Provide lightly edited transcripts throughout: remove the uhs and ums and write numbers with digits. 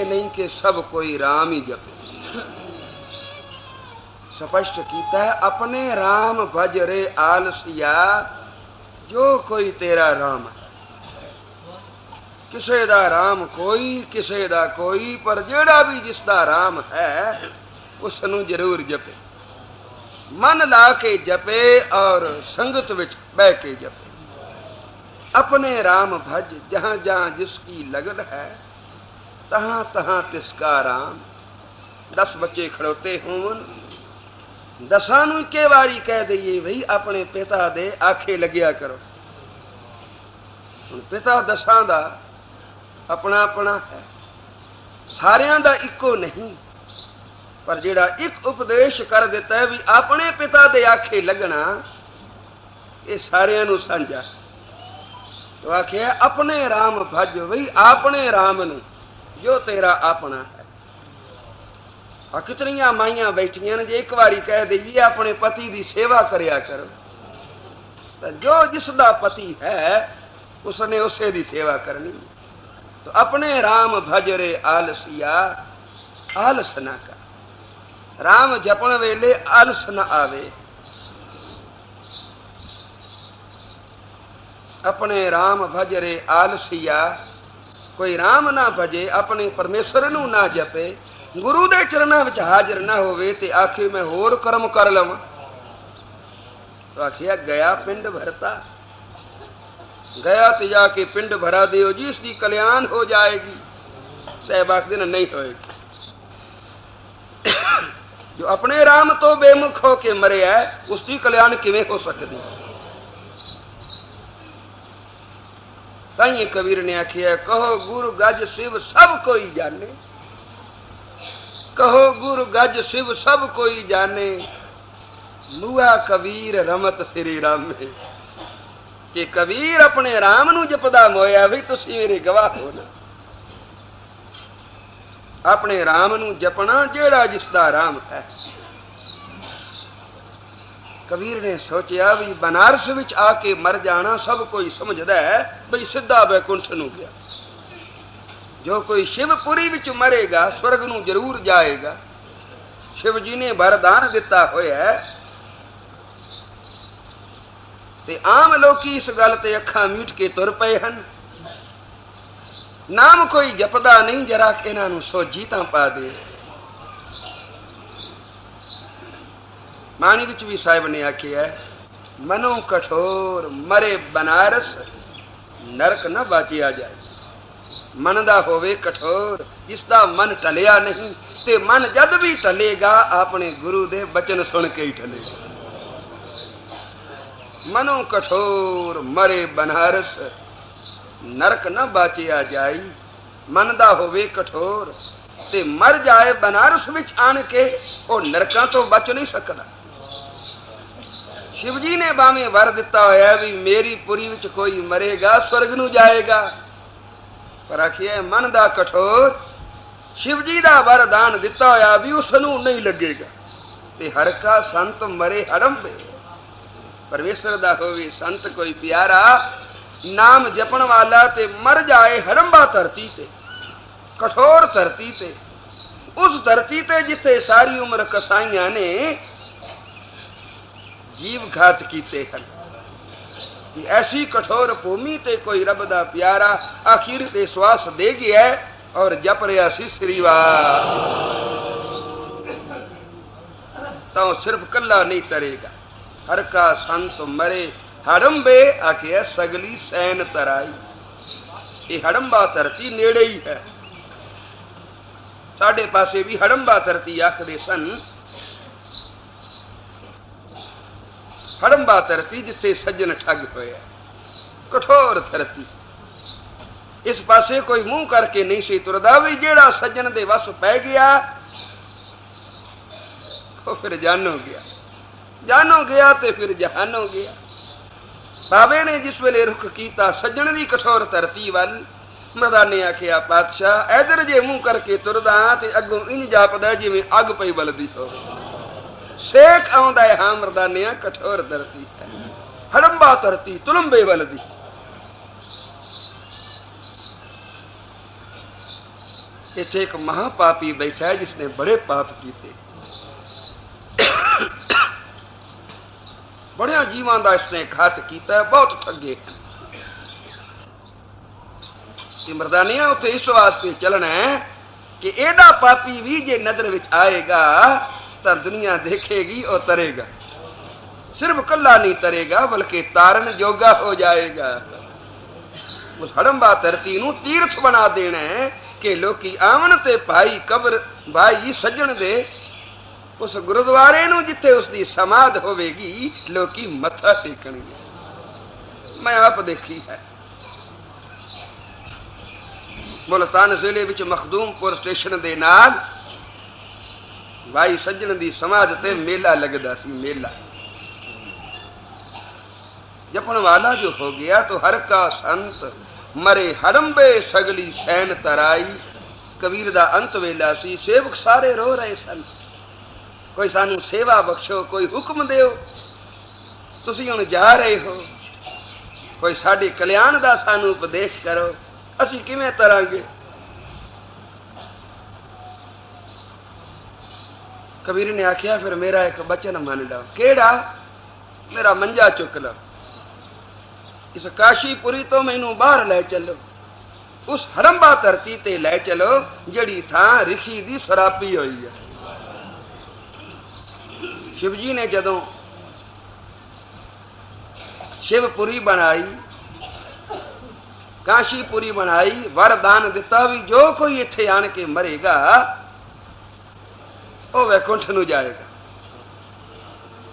ये नहीं कि सब कोई राम ही जपे। स्पष्ट कीता है, अपने राम भज रे आलसिया, जो कोई तेरा राम है। किसे दा राम कोई, किसे दा कोई, पर जेड़ा भी जिसदा राम है उसनू जरूर जपे। मन ला के जपे और संगत विच बह के जपे। अपने राम भज, जहां जहां जिसकी लगन है तहां तहां तिसका राम। 10 बच्चे खड़ोते होवन, 10 नूं के वारी कह दईए भाई अपने पिता दे आखे लग्या करो। पिता 10 दा अपना अपना है, सारियां दा इको नहीं, पर जेड़ा एक उपदेश कर देता है भी अपने पिता दे आखे लगना, ये सारियां नूं साझा। तो आखे अपने राम भज, भाई अपने राम नूं जो तेरा अपना है। और कितनियां माइयां बैठियां ने, जे एक बारी कह दईए अपने पति की सेवा करया करो, तो जो जिसदा पति है उसने उसे दी सेवा करनी। तो अपने राम भज रे आलसिया, आलस ना कर। राम जपण वेले आलस न आवे। अपने राम भज रे आलसिया, कोई राम ना भजे, अपने परमेश्वर नू ना जपे, गुरु दे चरना विच हाजिर ना होवे ते आखे मैं होर कर्म कर लवां। तो आखिया गया पिंड भरता, गया तो जाके पिंड भरा दियो जी, इसकी कल्याण हो जाएगी। साहब आखदे ने नहीं होएगी। जो अपने राम तो बेमुख हो के मरे है, उसकी कल्याण किवें हो सकती। ताइए कबीर ने आखिया, कहो गुरु गज शिव सब कोई जाने, कहो गुरु गज शिव सब कोई जाने, मुआ कबीर रमत श्री राम में। कि कबीर अपने राम नू जपदा मोया भी तुसी मेरे गवाह हो ना। अपने राम नू जपना जेड़ा जिसदा राम है। कबीर ने सोचा भी बनारस विच आके मर जाना सब कोई समझदा है बई सीधा बैकुंठ नू गया। जो कोई शिवपुरी विच मरेगा स्वर्ग नू जरूर जाएगा। शिव जी ने वरदान दिता होया है, ते आम लोकी इस गल ते अखां मीट के तुर पए हन। नाम कोई जपदा नहीं, जरा इन्हां नूं सोझी तां पा दे। माणी विच भी साहिब ने आखिया, मनो कठोर मरे बनारस, नरक न बाचिया जाए। मन दा होवे कठोर, जिसदा मन टलिया नहीं, ते मन जद भी टलेगा अपने गुरु दे बचन सुन के ही टलेगा। मनो कठोर मरे बनारस, नरक न बाचिया जाई। मन दा होवे कठोर ते मर जाए बनारस विच आन के, ओ नरकां तो बच नहीं सकदा। शिव जी ने बावें वर दिता होया भी मेरी पुरी विच कोई मरेगा स्वर्ग नू जाएगा, पर आखिए मन दा कठोर, शिव जी दा वरदान दिता होया भी उसनू नहीं लगेगा। ते हर का संत मरे हड़ंबे। परमेश्वर दा होवे संत कोई प्यारा, नाम जपण वाला ते मर जाए हड़ंबा धरती ते, कठोर धरती ते, उस धरती ते जिथे सारी उम्र कसाईयां ने जीव घात कीते हैं। कि ऐसी कठोर भूमि ते कोई रब दा प्यारा आखिर ते श्वास दे गया और जप रहा सी श्रीवार, तो सिर्फ कला नहीं तरेगा। हर का संत मरे हड़ंबे, आखे सगली सैन तराई। ये हड़ंबा धरती नेड़े ही है। साढ़े पासे भी हड़ंबा धरती आखदे सन। हड़ंबा धरती जिथे सज्जन ठग होया, कठोर धरती। इस पासे कोई मुंह करके नहीं सी तुरदा भी जेड़ा सज्जन दे वस पै गया वो फिर जानो गया, जानो गया ते फिर जहानो गया। बाबे ने जिस वेले रुख कीता सज्जन दी कठोर धरती वल, मर्दाने आखिया पातशाह इधर जे मुंह करके तुरदा ते अगों इंज जापदा जिवें अग पई बलदी होवे। शेख आउंदा है हां मर्दाने, कठोर धरती है, हड़ंबा धरती तुलंबे वलदी। इत्थे एक महापापी बैठा है जिसने बड़े पाप किए, बड़िया जीवां दा इसने घात किया है, बहुत ठगे हैं। मरदानिया उत्थे इस वास्ते चलना है कि एडा पापी भी जे नजर विच आएगा तो दुनिया देखेगी और तरेगा। सिर्फ कला नहीं तरेगा बल्कि तारन जोगा हो जाएगा। उस हड़ंबा धरती नूं तीर्थ बना देना है कि लोकी आवन ते भाई कब्र भाई सज्जन दे उस गुरुद्वारे नूं जिथे उसकी समाध होवेगी लोकी मत्था टेकणगे। मैं आप देखी है मुल्तान जिले विच मखदूमपुर स्टेशन दे नाल भाई सज्जन दी समाध ते मेला लगदा सी। मेला जपन वाला जो हो गया तो हर का संत मरे हड़ंबे सगली सैन तराई। कबीर दा अंत वेला सी, सेवक सारे रो रहे सन, कोई सानू सेवा बख्शो, कोई हुक्म दिओ, तुसी हुण जा रहे हो, कोई साडे कल्याण दा सानू उपदेश करो, असी किवें तरांगे। कबीर ने आख्या फिर मेरा एक बचन मान लो। केड़ा? मेरा मंजा चुक लो, इस काशीपुरी तो मैनू बाहर लै चलो, उस हड़ंबा धरती ते लै चलो जड़ी थां ऋषि दी सरापी हुई है। शिव जी ने जदों शिवपुरी बनाई, काशीपुरी बनाई, वरदान दिता भी जो कोई इत्थे आन के मरेगा वो वैकुंठ नूं जाएगा।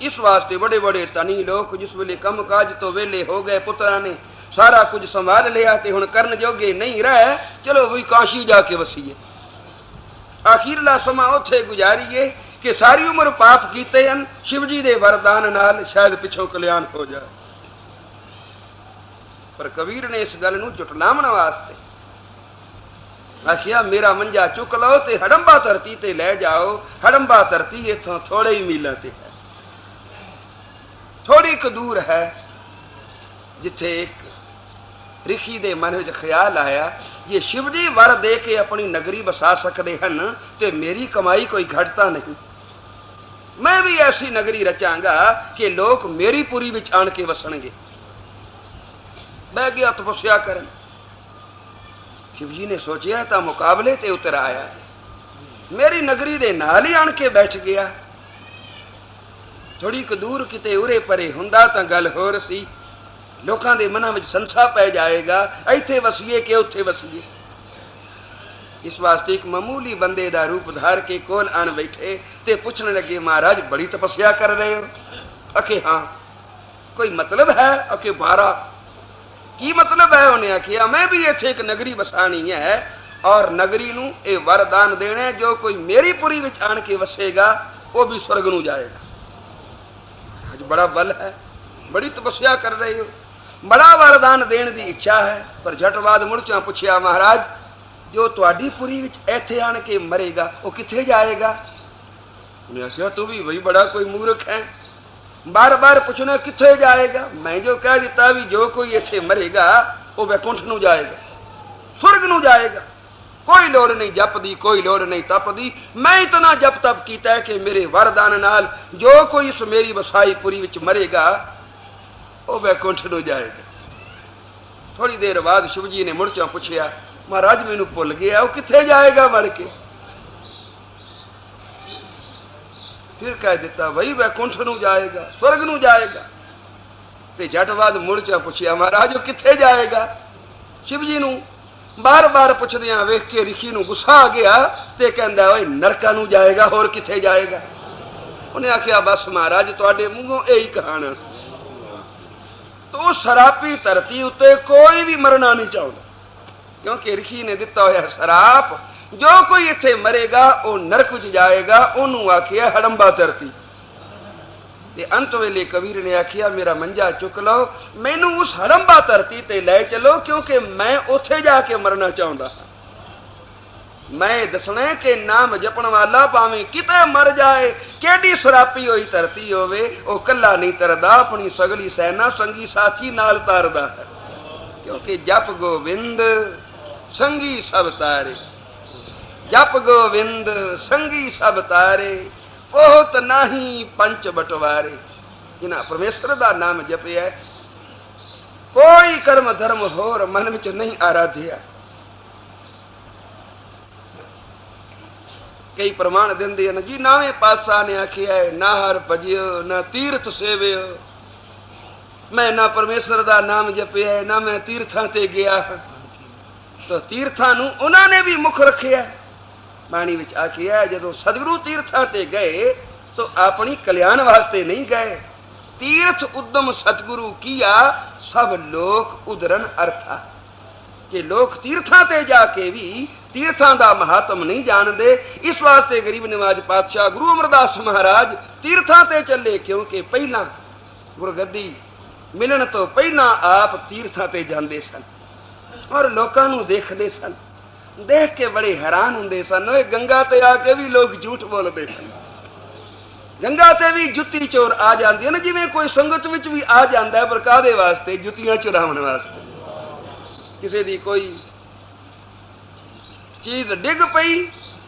इस वास्ते बड़े बड़े धनी लोग जिस वेले कम काज तो वेले हो गए, पुत्रा ने सारा कुछ संभाल लिया ते हुण करन जोगे नहीं रहे, चलो भी काशी जाके वसीए। आखिरला समा उत्थे गुजारीए कि सारी उम्र पाप कीते हैं, शिव जी दे वरदान नाल शायद पिछों कल्याण हो जाए। पर कबीर ने इस गल नूं झुटलावण वास्ते आखिया मेरा मंजा चुक लो ते हड़ंबा धरती ते लै जाओ। हड़ंबा धरती इथों थोड़े ही मीलां ते है, थोड़ी क दूर है, जिथे एक ऋषि दे मन विच ख्याल आया ये शिव जी वर दे के अपनी नगरी बसा सकते हैं ते मेरी कमाई कोई घटता नहीं, मैं भी ऐसी नगरी रचांगा कि लोग मेरी पुरी विच आन के वसणगे। बह गया तपस्या करन। शिव जी ने सोचा तो मुकाबले ते उतर आया, मेरी नगरी दे नाल ही आन के बैठ गया। थोड़ी क दूर किते उरे परे हुंदा तां गल होर सी, लोकां दे मनां विच संसा पै जाएगा, इत्थे वसीए कि उत्थे वसीए। इस वास्ते एक मामूली बंदे दा रूप धार के कोल आन बैठे ते पुछण लगे महाराज बड़ी तपस्या कर रहे हो? अके हाँ। कोई मतलब है? अके बारा। की मतलब है? उन्हें आखिया मैं भी इत्थे एक नगरी बसानी है और नगरी नूं ए वरदान देना है, जो कोई मेरी पुरी विच आन के वसेगा वो भी स्वर्ग नूं जाएगा। आज बड़ा बल है, बड़ी तपस्या कर रहे हो, बड़ा वरदान देने की इच्छा है, पर झटवाद मुड़चा पूछया महाराज जो तुहाडी पुरी विच इत्थे आन के मरेगा वो किथे जाएगा? उन्हें आखिया तू भी भाई बड़ा कोई मूर्ख है, बार बार पूछना किथे जाएगा। मैं जो कह दिता भी जो कोई इत्थे मरेगा वो वैकुंठ नूं जाएगा, स्वर्ग नूं जाएगा, कोई लोड़ नहीं जप दी, कोई लोड़ नहीं तप दी। मैं इतना जप तप किया है कि मेरे वरदान नाल जो कोई इस मेरी बसाई पुरी विच मरेगा वो वैकुंठ नूं जाएगा। थोड़ी देर बाद शिव जी ने मुड़चा पूछया महाराज मैनू भुल गया वो किथे जाएगा मर के? फिर कह दिता भाई वैकुंठ नूं जाएगा, स्वर्ग नूं जाएगा। ते झट बाद मुड़चा पूछया महाराज वो किथे जाएगा? शिव जी नूं बार बार पुछदियां वेख के ऋषि नूं गुस्सा आ गया ते कहंदा ओए नरका नूं जाएगा, होर किथे जाएगा? उन्हें आख्या बस महाराज तुहाडे मूंहों यही कहाना। तो सरापी धरती उत्ते कोई भी मरना नहीं चाहता, क्योंकि ऋषि ने दिता होया सराप जो कोई इत्थे मरेगा वो नरक विच जाएगा। ओनू आखिया हड़ंबा धरती। ते अंत वेले कबीर ने आखिया मेरा मंजा चुक लो, मैनू उस हड़ंबा धरती ते लै चलो, क्योंकि मैं उथे जाके मरना चाहता। मैं दसना कि नाम जपण वाला भावें किते मर जाए, केडी सरापी हुई धरती होवे, वो कला नहीं तरदा, अपनी सगली सेना संगी साथी नाल तारदा है, क्योंकि जप गोविंद संगी सब तारे। जप गोविंद संगी सब तारे, बहुत नाही पंच बटवारे। जिन्हें परमेश्वर का नाम जपिया, कोई कर्म धर्म होर मन विच नहीं आराध्या। कई प्रमाण देंदे हैं जी, नावे पातशाह ने आखिया है ना हर भजियो ना तीर्थ सेवियो। मैं ना परमेश्वर का नाम जपिया है, ना मैं तीर्थां ते गया। तो तीर्थां नूं उन्होंने भी मुख रखिया। बाणी विच आखिया है जदों सतगुरु तीर्थां ते गए तो अपनी कल्याण वास्ते नहीं गए। तीर्थ उद्यम सतगुरु किया, सब लोक उदरन अर्था। कि लोग तीर्थां ते जाके भी तीर्थां दा महात्म नहीं जानते। इस वास्ते गरीब निवाज पातशाह गुरु अमरदास महाराज तीर्थां ते चले, क्योंकि पहला गुरगद्दी मिलन तो पहला आप तीर्थां ते जांदे सन और लोकां नूं देखदे सन। देख के बड़े हैरान हुंदे सन। ओए गंगा ते आके भी लोग झूठ बोलते सन। गंगा ते भी जुत्ती चोर आ जाती है ना, जिवें कोई संगत विच भी आ जाता है, पर काहदे वास्ते? जुत्तियां चुरावन वास्ते। किसी दी कोई चीज डिग पई,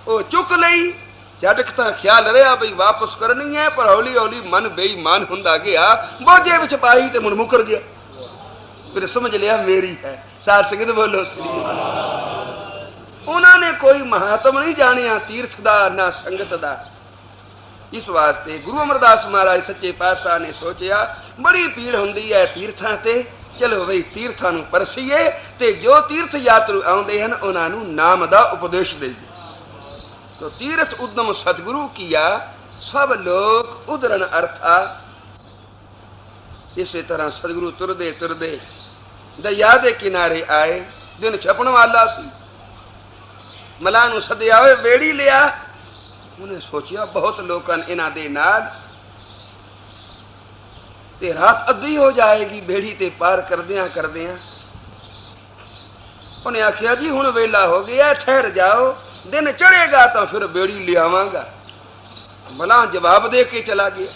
वो चुक लई, झटक तां ख्याल रहा बई वापस करनी है, पर हौली हौली मन बेईमान हुंदा गया, बोझे विच पाई ते मुड़ मुकर गया। फिर समझ लिया मेरी है। साध संगत बोलो श्री। उन्होंने कोई महात्म नहीं जानिया तीर्थ दा ना संगत दा। इस वास्ते गुरु अमरदास महाराज सच्चे पातशाह ने सोचा बड़ी भीड़ हुंदी है तीर्थां ते, चलो बई तीर्थां नूं परसीए ते जो तीर्थ यात्रु आउंदे हन उन्हां नूं नाम दा उपदेश देईए। तो तीर्थ उद्यम सतगुरु किया, सब लोग उदरन अर्था। इसी तरह सतगुरु तुरदे तुरदे दरिया दे किनारे आए। दिन छपण वाला सी। मलाह नूं सद्या, होए बेड़ी लिया। उन्हें सोचिया बहुत लोगों इन्हां दे नाल ते रात अद्धी हो जाएगी बेड़ी ते पार करदियां करदियां। उन्हें आखिया जी हुण वेला हो गया, ठहर जाओ, दिन चढ़ेगा तो फिर बेड़ी ले आवांगा। मलाह जवाब दे के चला गया।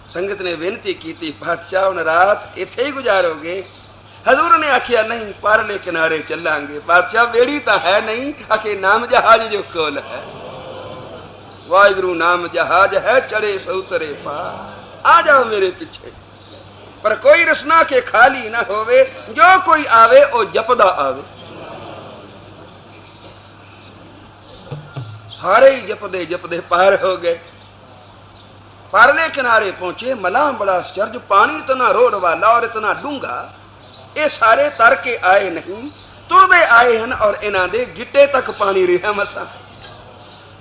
संगत ने बेनती की, पातशाह हुण रात इत्थे ही गुजारोगे? हजूर ने आखिया नहीं, पारले किनारे चलांगे। पातशाह बेड़ी तो है नहीं, आखे नाम जहाज जो कोल है। वाहिगुरु नाम जहाज है, चढ़े सो उतरे पार। आ जाओ मेरे पीछे, पर कोई रसना के खाली ना होवे, जो कोई आवे ओ जपदा आवे। सारे ही जपदे जपदे पार हो गए। पारले किनारे पहुंचे। मलाह बड़ा आश्चर्य, पानी इतना रोड वाला और इतना डूंगा, ये सारे तर के आए नहीं, तुरदे आए हैं और इन्हां दे गिट्टे तक पानी रहा मसा।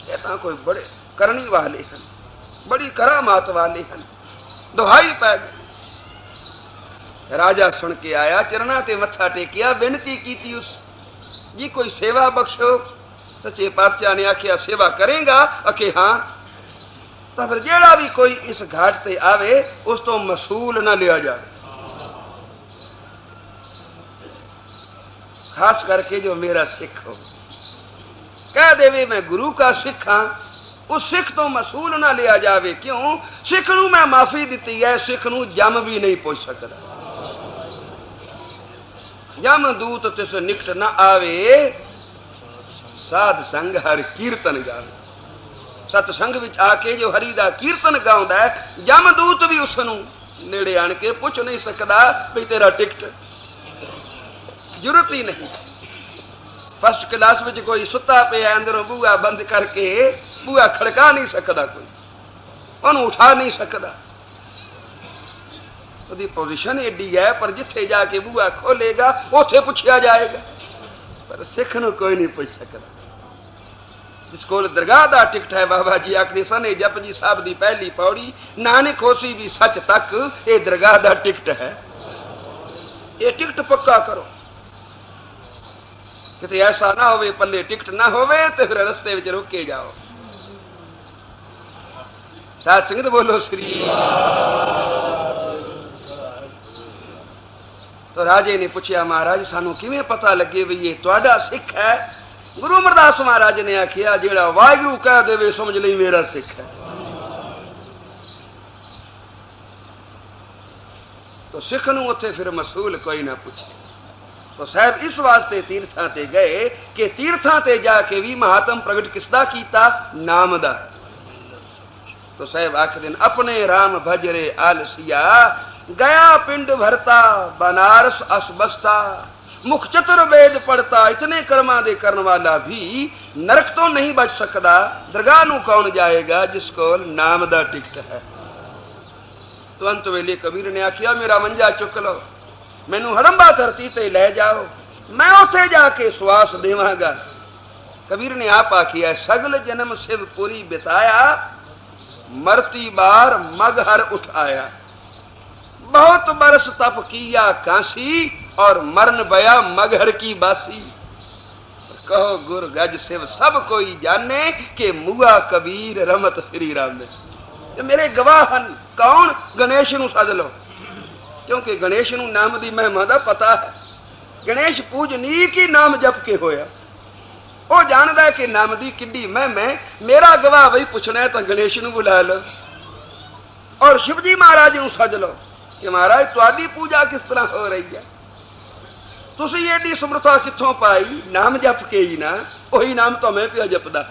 ये तां कोई बड़े करनी वाले हैं, बड़ी करामात वाले हैं। दुहाई पै गए। राजा सुन के आया, चरणा ते मत्था टेकिया, बेनती की उस जी कोई सेवा बख्शो। सच्चे पातशाह ने आखिया सेवा करेगा? आखे हाँ। तो फिर जेड़ा भी कोई इस घाट ते आवे उस तो मसूल ना लिया जाए। खास करके जो मेरा सिख हो, कह देवे मैं गुरु का सिख हाँ, उस सिख तो मसूल ना लिया जावे। क्यों? सिख नूं मैं माफी दी है, सिख नूं जम भी नहीं पुछ सकता। जम दूत तिस निकट ना आवे, साध संग हर कीर्तन गावे। सतसंग विच आके जो हरि दा कीर्तन गाउंदा है, जम दूत भी उस नूं नेड़े आण के पुछ नहीं सकदा भी तेरा टिकट। जरूरत ही नहीं। फर्स्ट क्लास में कोई सुता पे अंदरों बूआ बंद करके बूआ खड़का नहीं सकता, कोई उन्हें उठा नहीं सकता। उसकी पोजीशन एडी है, पर जिथे जाके बूआ खोलेगा उथे पूछा जाएगा। पर सिख नूं कोई नहीं पूछ सकता। जिस कोल दरगाह दा टिकट है, बाबा जी आखदे सन जपजी साहब दी पहली पौड़ी, नानक होसी भी सच तक, ये दरगाह दा टिकट है। ये टिकट पक्का करो, किते ऐसा ना होवे पल्ले टिकट ना होवे तो फिर रस्ते विच रोके जाओ। साध संगत बोलो श्री। तो राजे ने पूछा, महाराज सानू किवें पता लगे भी ये तुहाडा सिख है? गुरु अमरदास महाराज ने आखिया, जेड़ा वाहिगुरु कह देवे समझ लई मेरा सिख है। तो सिख नूं उत्थे फिर मसूल कोई ना पूछे। तो साहब इस वास्ते तीर्थां ते गए कि तीर्थां ते जाके भी महात्म प्रगट किसदा कीता? नाम दा। तो साहब आखिर दिन अपने राम भजरे आलसिया, गया पिंड भरता बनारस अस बसता, मुख चतुर वेद पढ़ता, इतने कर्मा दे करने वाला भी नरक तो नहीं बच सकता। दरगाह नू कौन जाएगा जिसको नाम दा टिकट है। तो अंत वेले कबीर ने आखिया मेरा मंजा चुक लो, मैनू हड़ंबा धरती ते लै जाओ, मैं उथे जाके श्वास देवांगा। कबीर ने आप आखिया सगल जन्म शिवपुरी बिताया, मरती बार मगहर उठाया। बहुत बरस तप किया काशी, और मरण बया मगहर की बासी। कहो गुर गज शिव सब कोई जाने, कि मुआ कबीर रमत श्री राम ने। ये मेरे गवाहन कौन? गणेश नू सद लो, क्योंकि गणेश नू नाम दी महिमा दा पता है। गणेश पूजनी की नाम जप के होया, वो जानदा है कि नाम दी किड्डी महिमा है। मेरा गवाह वही पूछना है तो गणेश नू बुला लो, और शिव जी महाराज नू सद लो कि महाराज तुहाडी पूजा किस तरह हो रही है, तुसी एडी समर्था कित्थों पाई? नाम जप के ही ना, वही नाम तो मैं पिया जपदा।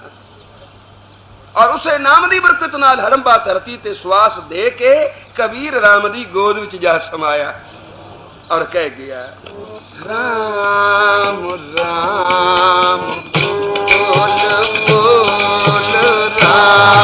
और उसे नाम दी बरकत नाल हड़ंबा धरती ते श्वास दे के कबीर राम दी गोद विच जा समाया, और कह गया राम राम बोल बोल राम